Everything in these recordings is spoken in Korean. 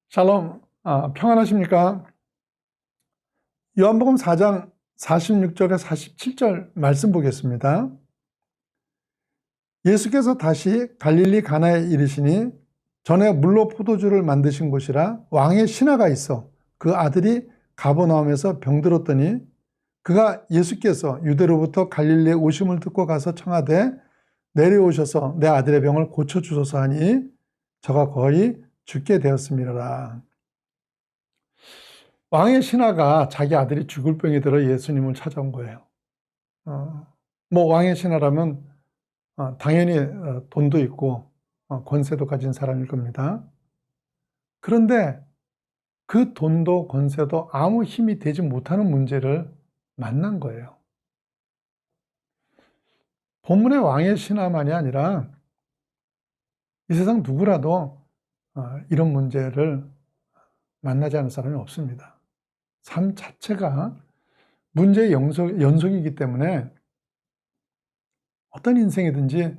샬롬, 평안하십니까? 요한복음 4장 46절에 47절 말씀 보겠습니다. 예수께서 다시 갈릴리 가나에 이르시니 전에 물로 포도주를 만드신 곳이라 왕의 신하가 있어 그 아들이 가버나움에서 병들었더니 그가 예수께서 유대로부터 갈릴리에 오심을 듣고 가서 청하되 내려오셔서 내 아들의 병을 고쳐주소서 하니 저가 거의 죽게 되었음이라. 왕의 신하가 자기 아들이 죽을 병이 들어 예수님을 찾아온 거예요. 왕의 신하라면 당연히 돈도 있고 권세도 가진 사람일 겁니다. 그런데 그 돈도 권세도 아무 힘이 되지 못하는 문제를 만난 거예요. 본문의 왕의 신하만이 아니라 이 세상 누구라도 이런 문제를 만나지 않은 사람이 없습니다. 삶 자체가 문제의 연속이기 때문에 어떤 인생이든지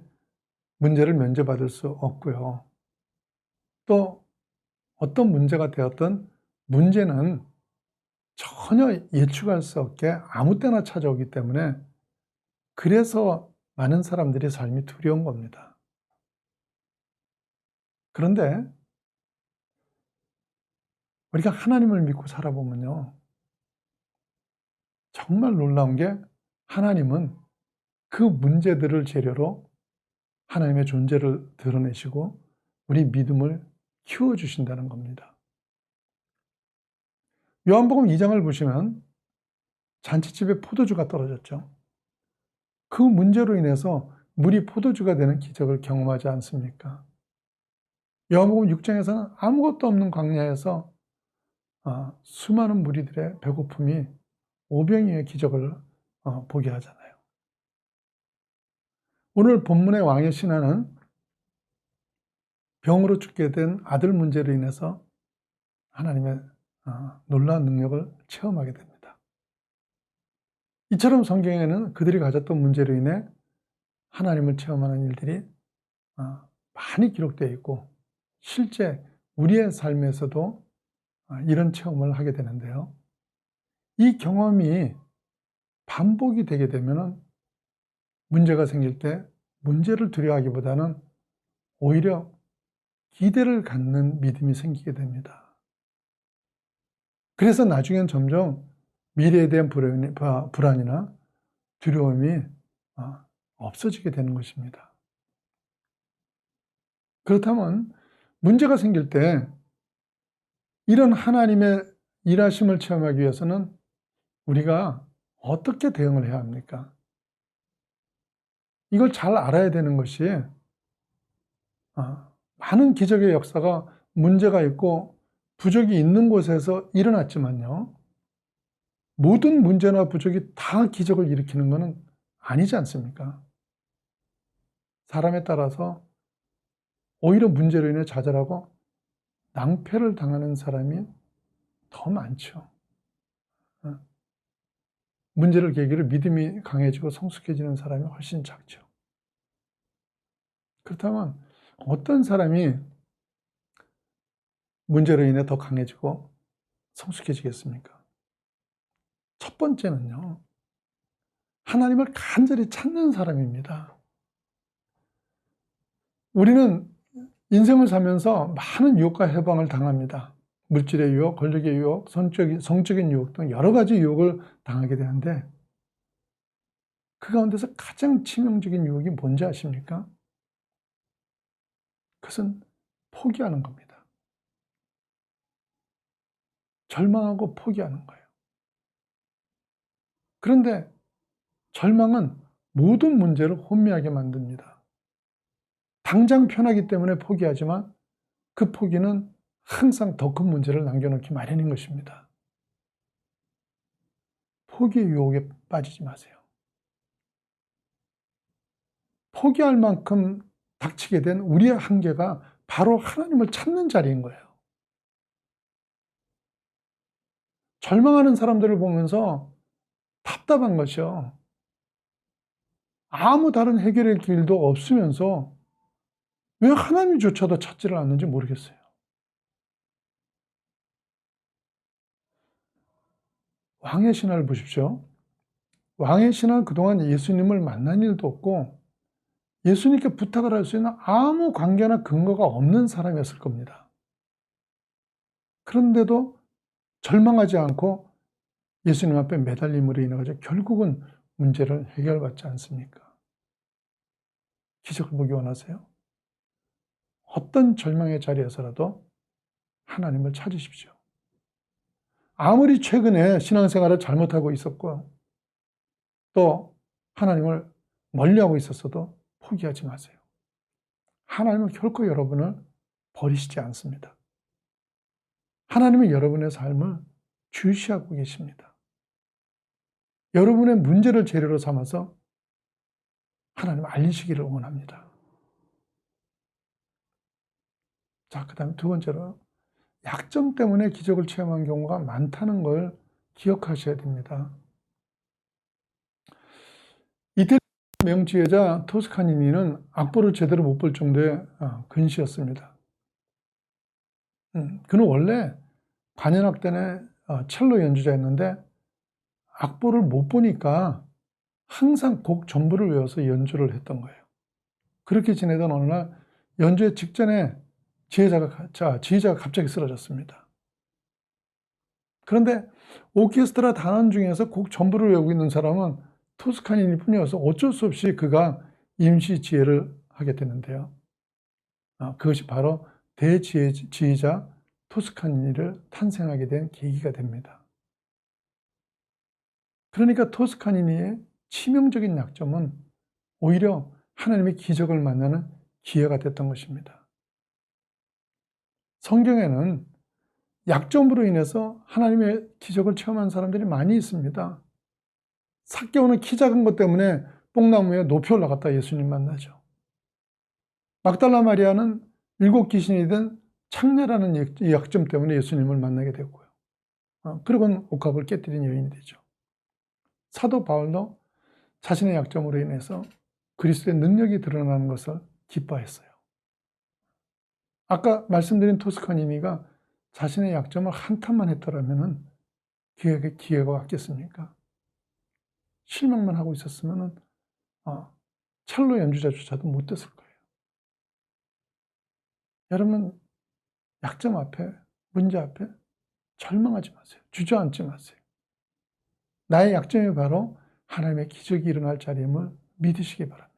문제를 면제받을 수 없고요. 또 어떤 문제가 되었든 문제는 전혀 예측할 수 없게 아무 때나 찾아오기 때문에 그래서 많은 사람들이 삶이 두려운 겁니다. 그런데 우리가 하나님을 믿고 살아보면요, 정말 놀라운 게 하나님은 그 문제들을 재료로 하나님의 존재를 드러내시고 우리 믿음을 키워주신다는 겁니다. 요한복음 2장을 보시면 잔치집에 포도주가 떨어졌죠. 그 문제로 인해서 물이 포도주가 되는 기적을 경험하지 않습니까? 요한복음 6장에서는 아무것도 없는 광야에서 수많은 무리들의 배고픔이 오병이어의 기적을 보게 하잖아요. 오늘 본문의 왕의 신하는 병으로 죽게 된 아들 문제로 인해서 하나님의 놀라운 능력을 체험하게 됩니다. 이처럼 성경에는 그들이 가졌던 문제로 인해 하나님을 체험하는 일들이 많이 기록되어 있고 실제 우리의 삶에서도 이런 체험을 하게 되는데요. 이 경험이 반복이 되게 되면 문제가 생길 때 문제를 두려워하기보다는 오히려 기대를 갖는 믿음이 생기게 됩니다. 그래서 나중엔 점점 미래에 대한 불안이나 두려움이 없어지게 되는 것입니다. 그렇다면 문제가 생길 때 이런 하나님의 일하심을 체험하기 위해서는 우리가 어떻게 대응을 해야 합니까? 이걸 잘 알아야 되는 것이 많은 기적의 역사가 문제가 있고 부족이 있는 곳에서 일어났지만요. 모든 문제나 부족이 다 기적을 일으키는 것은 아니지 않습니까? 사람에 따라서 오히려 문제로 인해 좌절하고 낭패를 당하는 사람이 더 많죠. 문제를 계기로 믿음이 강해지고 성숙해지는 사람이 훨씬 작죠. 그렇다면 어떤 사람이 문제로 인해 더 강해지고 성숙해지겠습니까? 첫 번째는요, 하나님을 간절히 찾는 사람입니다. 우리는 인생을 살면서 많은 유혹과 해방을 당합니다. 물질의 유혹, 권력의 유혹, 성적인 유혹 등 여러 가지 유혹을 당하게 되는데 그 가운데서 가장 치명적인 유혹이 뭔지 아십니까? 그것은 포기하는 겁니다. 절망하고 포기하는 거예요. 그런데 절망은 모든 문제를 혼미하게 만듭니다. 당장 편하기 때문에 포기하지만 그 포기는 항상 더 큰 문제를 남겨놓기 마련인 것입니다. 포기의 유혹에 빠지지 마세요. 포기할 만큼 닥치게 된 우리의 한계가 바로 하나님을 찾는 자리인 거예요. 절망하는 사람들을 보면서 답답한 것이요. 아무 다른 해결의 길도 없으면서 왜 하나님조차도 찾지를 않는지 모르겠어요. 왕의 신화를 보십시오. 왕의 신화는 그동안 예수님을 만난 일도 없고 예수님께 부탁을 할 수 있는 아무 관계나 근거가 없는 사람이었을 겁니다. 그런데도 절망하지 않고 예수님 앞에 매달림으로 인해 가지고 결국은 문제를 해결받지 않습니까? 기적을 보기 원하세요? 어떤 절망의 자리에서라도 하나님을 찾으십시오. 아무리 최근에 신앙생활을 잘못하고 있었고 또 하나님을 멀리하고 있었어도 포기하지 마세요. 하나님은 결코 여러분을 버리시지 않습니다. 하나님은 여러분의 삶을 주시하고 계십니다. 여러분의 문제를 재료로 삼아서 하나님을 알리시기를 원합니다. 자, 그 다음에 두 번째로 약점 때문에 기적을 체험한 경우가 많다는 걸 기억하셔야 됩니다. 이태리 명지혜자 토스카니니는 악보를 제대로 못 볼 정도의 근시였습니다. 그는 원래 관현악 때문에 첼로 연주자였는데 악보를 못 보니까 항상 곡 전부를 외워서 연주를 했던 거예요. 그렇게 지내던 어느 날 연주회 직전에 지휘자가 갑자기 쓰러졌습니다. 그런데 오케스트라 단원 중에서 곡 전부를 외우고 있는 사람은 토스카니니 뿐이어서 어쩔 수 없이 그가 임시 지휘를 하게 되는데요. 그것이 바로 대지휘자 토스카니니를 탄생하게 된 계기가 됩니다. 그러니까 토스카니니의 치명적인 약점은 오히려 하나님의 기적을 만나는 기회가 됐던 것입니다. 성경에는 약점으로 인해서 하나님의 기적을 체험한 사람들이 많이 있습니다. 삭개오는 키 작은 것 때문에 뽕나무에 높이 올라갔다 예수님 만나죠. 막달라 마리아는 7 귀신이 든 창녀라는 약점 때문에 예수님을 만나게 됐고요. 그리고는 옥합을 깨뜨린 여인이 되죠. 사도 바울도 자신의 약점으로 인해서 그리스도의 능력이 드러나는 것을 기뻐했어요. 아까 말씀드린 토스카니니가 자신의 약점을 한탄만 했더라면 그에게 기회가 왔겠습니까? 실망만 하고 있었으면 첼로 연주자조차도 못 됐을 거예요. 여러분, 약점 앞에, 문제 앞에 절망하지 마세요. 주저앉지 마세요. 나의 약점이 바로 하나님의 기적이 일어날 자리임을 믿으시기 바랍니다.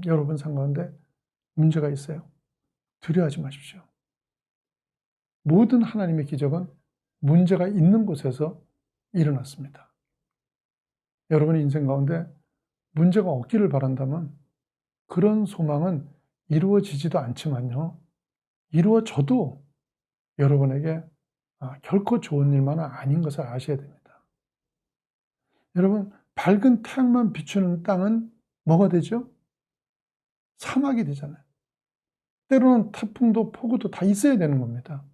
여러분 삶 가운데 문제가 있어요. 두려워하지 마십시오. 모든 하나님의 기적은 문제가 있는 곳에서 일어났습니다. 여러분의 인생 가운데 문제가 없기를 바란다면 그런 소망은 이루어지지도 않지만요. 이루어져도 여러분에게 결코 좋은 일만은 아닌 것을 아셔야 됩니다. 여러분, 밝은 태양만 비추는 땅은 뭐가 되죠? 사막이 되잖아요. 때로는 태풍도 폭우도 다 있어야 되는 겁니다.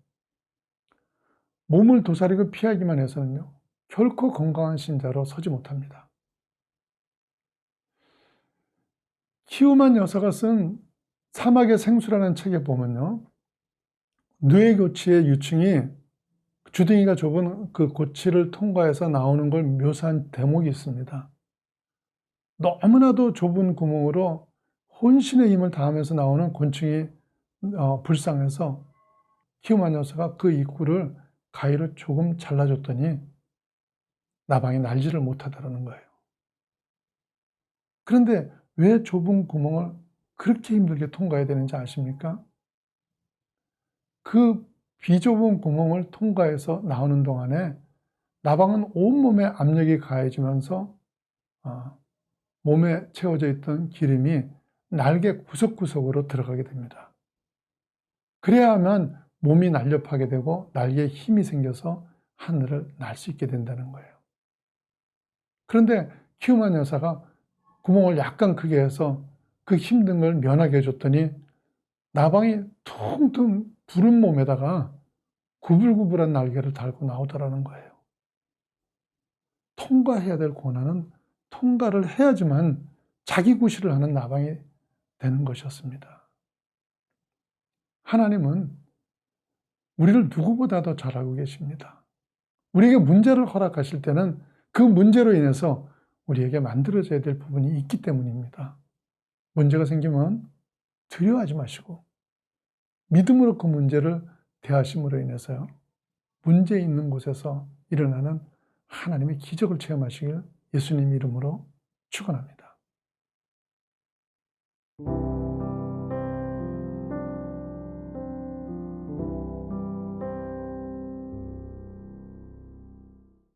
몸을 도사리고 피하기만 해서는요, 결코 건강한 신자로 서지 못합니다. 키우만 여사가 쓴 사막의 생수라는 책에 보면요, 뇌교치의 유충이 주둥이가 좁은 그 고치를 통과해서 나오는 걸 묘사한 대목이 있습니다. 너무나도 좁은 구멍으로 혼신의 힘을 다하면서 나오는 곤충이 불쌍해서 키우만 여사가 그 입구를 가위로 조금 잘라줬더니 나방이 날지를 못하더라는 거예요. 그런데 왜 좁은 구멍을 그렇게 힘들게 통과해야 되는지 아십니까? 그 비좁은 구멍을 통과해서 나오는 동안에 나방은 온몸에 압력이 가해지면서 몸에 채워져 있던 기름이 날개 구석구석으로 들어가게 됩니다. 그래야만 몸이 날렵하게 되고 날개에 힘이 생겨서 하늘을 날 수 있게 된다는 거예요. 그런데 키우만 여사가 구멍을 약간 크게 해서 그 힘든 걸 면하게 해줬더니 나방이 퉁퉁 부른 몸에다가 구불구불한 날개를 달고 나오더라는 거예요. 통과해야 될 고난은 통과를 해야지만 자기 구실을 하는 나방이 되는 것이었습니다. 하나님은 우리를 누구보다도 잘 알고 계십니다. 우리에게 문제를 허락하실 때는 그 문제로 인해서 우리에게 만들어져야 될 부분이 있기 때문입니다. 문제가 생기면 두려워하지 마시고 믿음으로 그 문제를 대하심으로 인해서요, 문제 있는 곳에서 일어나는 하나님의 기적을 체험하시길 예수님 이름으로 축원합니다.